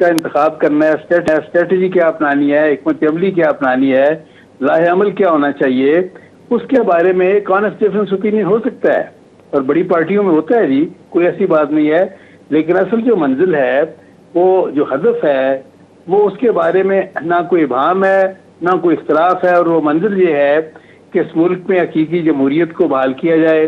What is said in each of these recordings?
کا انتخاب کرنا ہے، اسٹریٹجی کیا اپنانی ہے، حکمت عملی کیا اپنانی ہے، لاہ عمل کیا ہونا چاہیے، اس کے بارے میں ایک آنسٹ ڈفرینس اوپینین ہو سکتا ہے، اور بڑی پارٹیوں میں ہوتا ہے جی، کوئی ایسی بات نہیں ہے. لیکن اصل جو منزل ہے، وہ جو ہدف ہے، وہ اس کے بارے میں نہ کوئی ابہام ہے نہ کوئی اختلاف ہے. اور وہ منزل یہ ہے کہ اس ملک میں حقیقی جمہوریت کو بحال کیا جائے،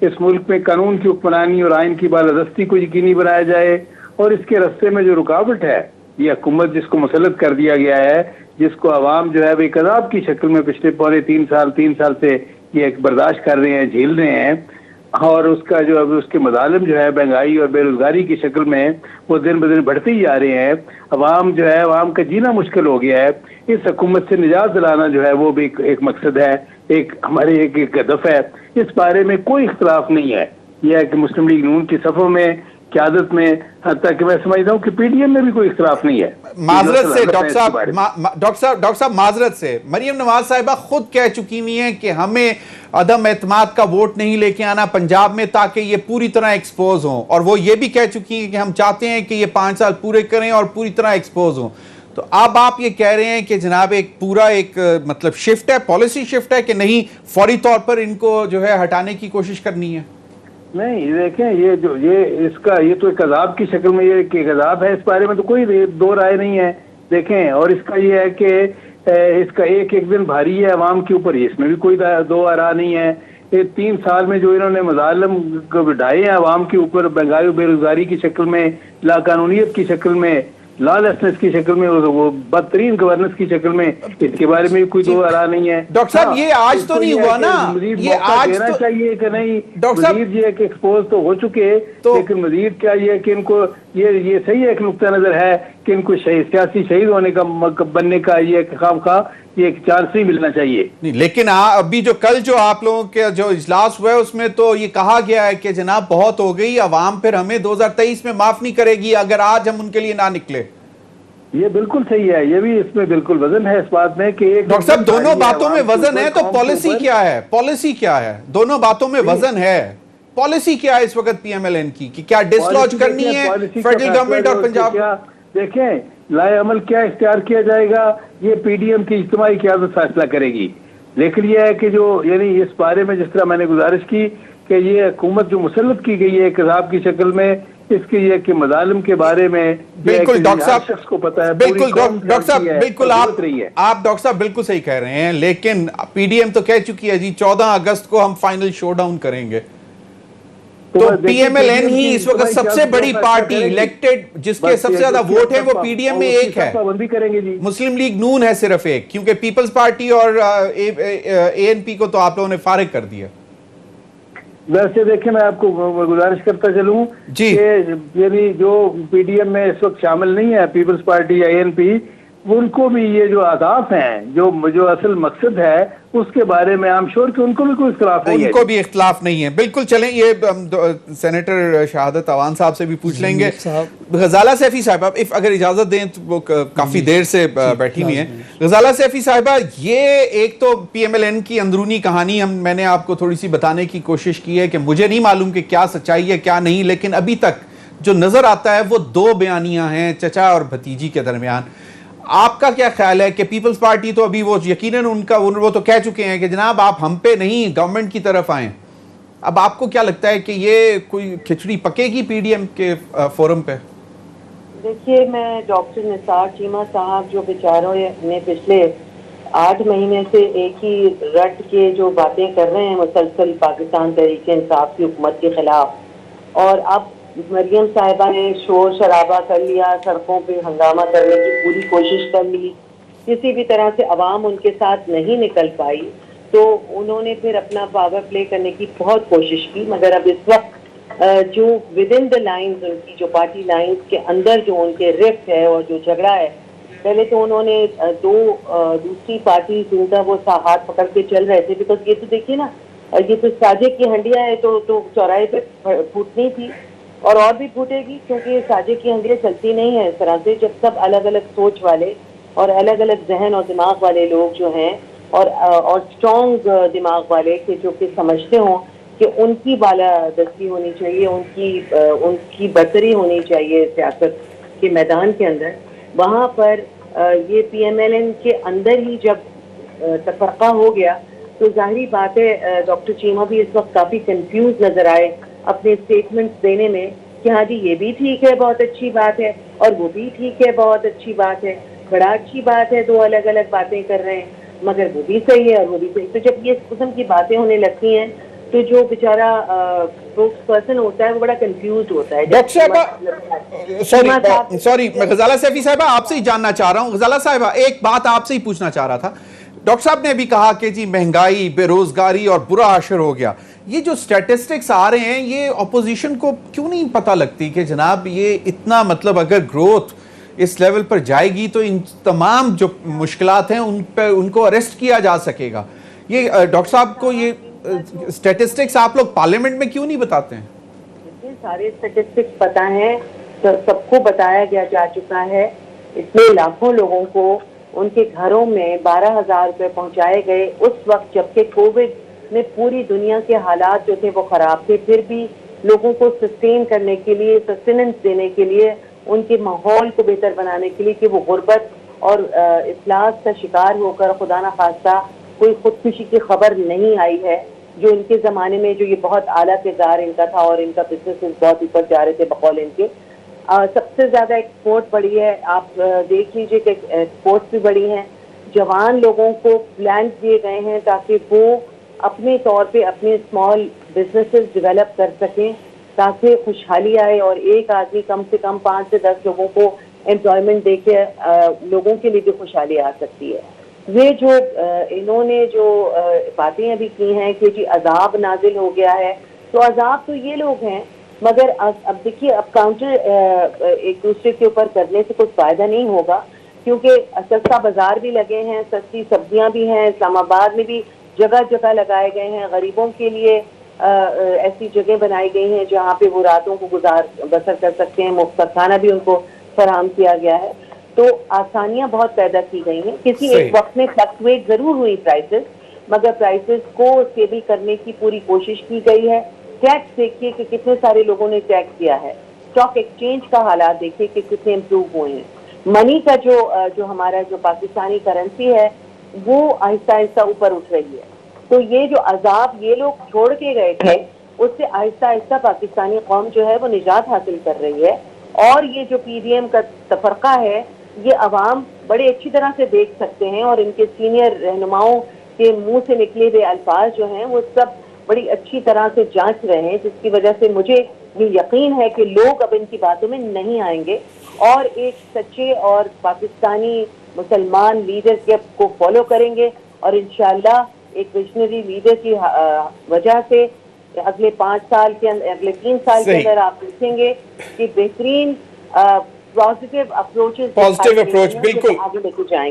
اس ملک میں قانون کی حکمرانی اور آئین کی بالادستی کو یقینی بنایا جائے. اور اس کے راستے میں جو رکاوٹ ہے، یہ حکومت جس کو مسلط کر دیا گیا ہے، جس کو عوام جو ہے وہ ایک عذاب کی شکل میں پچھلے پونے 3 سال سے یہ ایک برداشت کر رہے ہیں، جھیل رہے ہیں، اور اس کا جو اب اس کے مظالم جو ہے مہنگائی اور بے روزگاری کی شکل میں وہ دن بدن بڑھتے ہی جا رہے ہیں. عوام جو ہے، عوام کا جینا مشکل ہو گیا ہے. اس حکومت سے نجات دلانا جو ہے وہ بھی ایک مقصد ہے، ایک ہمارے ایک ہدف ہے. اس بارے میں کوئی اختلاف نہیں ہے. یہ ہے کہ مسلم لیگ نون کی صفوں میں، قیادت میں، حتیٰ کہ میں سمجھتا ہوں کہ پی ڈی ایم میں بھی کوئی اختلاف نہیں ہے. معذرت سے ڈاکٹر صاحب معذرت سے مریم نواز صاحبہ خود کہہ چکی ہوئی ہیں کہ ہمیں عدم اعتماد کا ووٹ نہیں لے کے آنا پنجاب میں تاکہ یہ پوری طرح ایکسپوز ہوں، اور وہ یہ بھی کہہ چکی ہیں کہ ہم چاہتے ہیں کہ یہ 5 سال پورے کریں اور پوری طرح ایکسپوز ہوں. تو اب آپ یہ کہہ رہے ہیں کہ جناب ایک پورا مطلب شفٹ ہے، پالیسی شفٹ ہے، کہ نہیں فوری طور پر ان کو جو ہے ہٹانے کی کوشش کرنی ہے؟ نہیں، دیکھیں یہ تو ایک عذاب کی شکل میں یہ ایک عذاب ہے. اس بارے میں تو کوئی دو رائے نہیں ہے. دیکھیں، اور اس کا یہ ہے کہ اس کا ایک دن بھاری ہے عوام کے اوپر، اس میں بھی کوئی دو آراء نہیں ہے. یہ 3 سال میں جو انہوں نے مظالم بڑھائے ہیں عوام کے اوپر، مہنگائی و بے روزگاری کی شکل میں، لا قانونیت کی شکل میں، لا لیسنس کی شکل میں، وہ بدترین گورننس کی شکل میں، اس کے بارے میں کوئی دو آراء نہیں ہے. ڈاکٹر صاحب یہ آج تو نہیں ہوا نا، یہ آج دینا چاہیے کہ نہیں. مزید یہ کہ ایکسپوز تو ہو چکے، لیکن مزید کیا یہ کہ ان کو یہ صحیح ایک نقطہ نظر ہے کہ ان کو سیاسی شہید ہونے کا بننے کا یہ خواہ یہ ایک چانس نہیں ملنا چاہیے. لیکن ابھی جو آپ لوگوں کے جو اجلاس ہوا ہے اس میں تو یہ کہا گیا ہے کہ جناب بہت ہو گئی، عوام پھر ہمیں 2023 میں معاف نہیں کرے گی اگر آج ہم ان کے لیے نہ نکلے. یہ بالکل صحیح ہے، یہ بھی اس میں بالکل وزن ہے اس بات میں کہ ڈاکٹر صاحب دونوں باتوں میں وزن ہے، تو پالیسی کیا ہے؟ پالیسی کیا ہے؟ دونوں باتوں میں وزن ہے، پالیسی کیا ہے اس وقت پی ایم ایل این کی، کہ کیا ڈس لاج کرنی ہے فیڈرل گورنمنٹ اور پنجاب؟ دیکھیں، لائے عمل کیا اختیار کیا جائے گا یہ پی ڈی ایم کی اجتماعی قیادت فیصلہ کرے گی. لیکن یہ ہے کہ یعنی اس بارے میں جس طرح میں نے گزارش کی کہ یہ حکومت جو مسلط کی گئی ہے ایک عذاب کی شکل میں، اس کے یہ کہ مظالم کے بارے میں بالکل ڈاکٹر صاحب شخص کو پتا ہے، بالکل ڈاکٹر صاحب بالکل آپ ڈاکٹر صاحب بالکل صحیح کہہ رہے ہیں. لیکن پی ڈی ایم تو کہہ چکی ہے جی 14 اگست کو ہم فائنل شو ڈاؤن کریں گے. تو پی ایم ایل این ہی اس وقت سب سے بڑی پارٹی الیکٹڈ جس کے سب سے زیادہ ووٹ ہیں وہ پی ڈی ایم میں ایک ہے، مسلم لیگ نون ہے صرف ایک، کیونکہ پیپلز پارٹی اور اے این پی کو تو آپ لوگوں نے فارغ کر دیا. ویسے دیکھیں میں آپ کو گزارش کرتا چلوں کہ یعنی جو پی ڈی ایم میں اس وقت شامل نہیں ہے، پیپلز پارٹی یا اے این پی، ان کو بھی یہ جو اہداف ہیں، جو اصل مقصد ہے، اس کے بارے میں I'm sure کہ ان کو بھی کوئی اختلاف نہیں ہے. ان کو بھی اختلاف نہیں ہے. بالکل چلیں یہ سینیٹر شہادت عوان صاحب سے بھی پوچھ لیں گے. غزالہ سیفی صاحبہ اگر اجازت دیں تو وہ کافی دیر سے بیٹھی ہوئی ہیں. غزالہ سیفی صاحبہ، یہ ایک تو پی ایم ایل این کی اندرونی کہانی میں نے آپ کو تھوڑی سی بتانے کی کوشش کی ہے کہ مجھے نہیں معلوم کہ کیا سچائی ہے کیا نہیں، لیکن ابھی تک جو نظر آتا ہے وہ 2 بیانیاں ہیں چچا اور بھتیجی کے درمیان. آپ کا کیا خیال ہے کہ پیپلز پارٹی تو ابھی وہ یقیناً وہ تو کہہ چکے ہیں کہ جناب آپ ہم پہ نہیں گورنمنٹ کی طرف آئیں. اب آپ کو کیا لگتا ہے کہ یہ کوئی کھچڑی پکے گی پی ڈی ایم کے فورم پہ؟ دیکھیے، میں ڈاکٹر نثار چیمہ صاحب جو بیچاروں نے پچھلے 8 مہینے سے ایک ہی رٹ کے جو باتیں کر رہے ہیں مسلسل پاکستان تحریک انصاف کی حکومت کے خلاف، اور اب مریم صاحبہ نے شور شرابہ کر لیا، سڑکوں پہ ہنگامہ کرنے کی پوری کوشش کر لی، کسی بھی طرح سے عوام ان کے ساتھ نہیں نکل پائی، تو انہوں نے پھر اپنا پاور پلے کرنے کی بہت کوشش کی. مگر اب اس وقت جو ود ان دا لائنز، ان کی جو پارٹی لائنز کے اندر جو ان کے رفٹ ہے اور جو جھگڑا ہے، پہلے تو انہوں نے دوسری پارٹی جن کا وہ ہاتھ پکڑ کے چل رہے تھے، بیکاز یہ تو دیکھیے نا، یہ تو ساجد کی ہنڈیاں ہے تو چوراہے پہ پھوٹنی تھی اور بھی پھوٹے گی، کیونکہ ساجد کی ہنڈیاں چلتی نہیں ہیں اس طرح سے جب سب الگ الگ سوچ والے اور الگ الگ ذہن اور دماغ والے لوگ جو ہیں اور اسٹرانگ دماغ والے جو کہ سمجھتے ہوں کہ ان کی بالادستی ہونی چاہیے، ان کی برتری ہونی چاہیے سیاست کے میدان کے اندر، وہاں پر یہ پی ایم ایل این کے اندر ہی جب تفرقہ ہو گیا تو ظاہری بات ہے ڈاکٹر چیمہ بھی اس وقت کافی کنفیوز نظر آئے اپنے اسٹیٹمنٹس دینے میں کہ ہاں جی یہ بھی ٹھیک ہے بہت اچھی بات ہے اور وہ بھی ٹھیک ہے بہت اچھی بات ہے، بڑا اچھی بات ہے، دو الگ الگ باتیں کر رہے ہیں مگر وہ بھی صحیح ہے اور وہ بھی صحیح. تو جب یہ اس قسم کی باتیں ہونے لگتی ہیں تو جو بیچارہ اسپوکس پرسن ہوتا ہے وہ بڑا کنفیوزڈ ہوتا ہے. ڈاکٹر صاحبہ سوری میں غزالہ سیفی صاحبہ آپ سے ہی جاننا چاہ رہا ہوں. غزالہ صاحبہ ایک بات آپ سے ہی پوچھنا چاہ رہا تھا. ڈاکٹر صاحب نے ابھی کہا کہ جی مہنگائی، بے روزگاری اور برا عشر ہو گیا. یہ جو سٹیٹسٹکس آ رہے ہیں یہ اپوزیشن کو کیوں نہیں پتہ لگتی کہ جناب یہ اتنا مطلب اگر گروتھ اس لیول پر جائے گی تو ان تمام جو مشکلات ہیں ان پہ ان کو اریسٹ کیا جا سکے گا. یہ ڈاکٹر صاحب کو یہ سٹیٹسٹکس آپ لوگ پارلیمنٹ میں کیوں نہیں بتاتے ہیں؟ اتنے سارے سٹیٹسٹکس پتہ ہیں، سب کو بتایا جا چکا ہے. اتنے لاکھوں لوگوں کو ان کے گھروں میں 12,000 روپے پہنچائے گئے اس وقت جبکہ کووڈ میں پوری دنیا کے حالات جو تھے وہ خراب تھے، پھر بھی لوگوں کو سسٹین کرنے کے لیے، سسٹیننس دینے کے لیے، ان کے ماحول کو بہتر بنانے کے لیے کہ وہ غربت اور افلاس کا شکار ہو کر خدا نخواستہ کوئی خودکشی کی خبر نہیں آئی ہے. جو ان کے زمانے میں جو یہ بہت اعلیٰ کردار ان کا تھا اور ان کا بزنس بہت اوپر جا رہے تھے بقول ان کے، سب سے زیادہ ایکسپورٹ بڑھی ہے. آپ دیکھ لیجئے کہ ایکسپورٹس بھی بڑھی ہیں. جوان لوگوں کو پلانس دیے گئے ہیں تاکہ وہ اپنے طور پہ اپنے اسمال بزنسز ڈیولپ کر سکیں تاکہ خوشحالی آئے اور ایک آدمی کم سے کم 5 سے 10 لوگوں کو امپلائمنٹ دے کے لوگوں کے لیے بھی خوشحالی آ سکتی ہے. یہ جو انہوں نے جو باتیں ابھی کی ہیں کہ جی عذاب نازل ہو گیا ہے، تو عذاب تو یہ لوگ ہیں مگر اب دیکھیے اب کاؤنٹر ایک دوسرے کے اوپر کرنے سے کوئی فائدہ نہیں ہوگا کیونکہ سستا بازار بھی لگے ہیں، سستی سبزیاں بھی ہیں، اسلام آباد میں بھی جگہ جگہ لگائے گئے ہیں. غریبوں کے لیے ایسی جگہ بنائی گئی ہیں جہاں پہ وہ راتوں کو بسر کر سکتے ہیں. مفت کھانا بھی ان کو فراہم کیا گیا ہے. تو آسانیاں بہت پیدا کی گئی ہیں. کسی ایک وقت میں فلکچویٹ ضرور ہوئی پرائسز مگر پرائسز کو اسٹیبل کرنے کی پوری کوشش کی گئی ہے. ٹیکس دیکھیے کہ کتنے سارے لوگوں نے ٹیکس کیا ہے. اسٹاک ایکسچینج کا حالات دیکھیے کہ کتنے امپروو ہوئے ہیں. منی کا جو ہمارا جو پاکستانی کرنسی ہے وہ آہستہ آہستہ اوپر اٹھ رہی ہے. تو یہ جو عذاب یہ لوگ چھوڑ کے گئے تھے اس سے آہستہ آہستہ پاکستانی قوم جو ہے وہ نجات حاصل کر رہی ہے. اور یہ جو پی ڈی ایم کا تفرقہ ہے یہ عوام بڑے اچھی طرح سے دیکھ سکتے ہیں اور ان کے سینئر رہنماؤں کے منہ سے نکلے ہوئے الفاظ جو ہیں وہ سب بڑی اچھی طرح سے جانچ رہے ہیں، جس کی وجہ سے مجھے یہ یقین ہے کہ لوگ اب ان کی باتوں میں نہیں آئیں گے اور ایک سچے اور پاکستانی مسلمان لیڈر کو فالو کریں گے. اور انشاءاللہ ایک ویژنری لیڈر کی وجہ سے اگلے 5 سال کے اندر، اگلے 3 سال کے اندر آپ دیکھیں گے کہ بہترین پازیٹیو اپروچ بالکل آگے لے کے جائیں گے.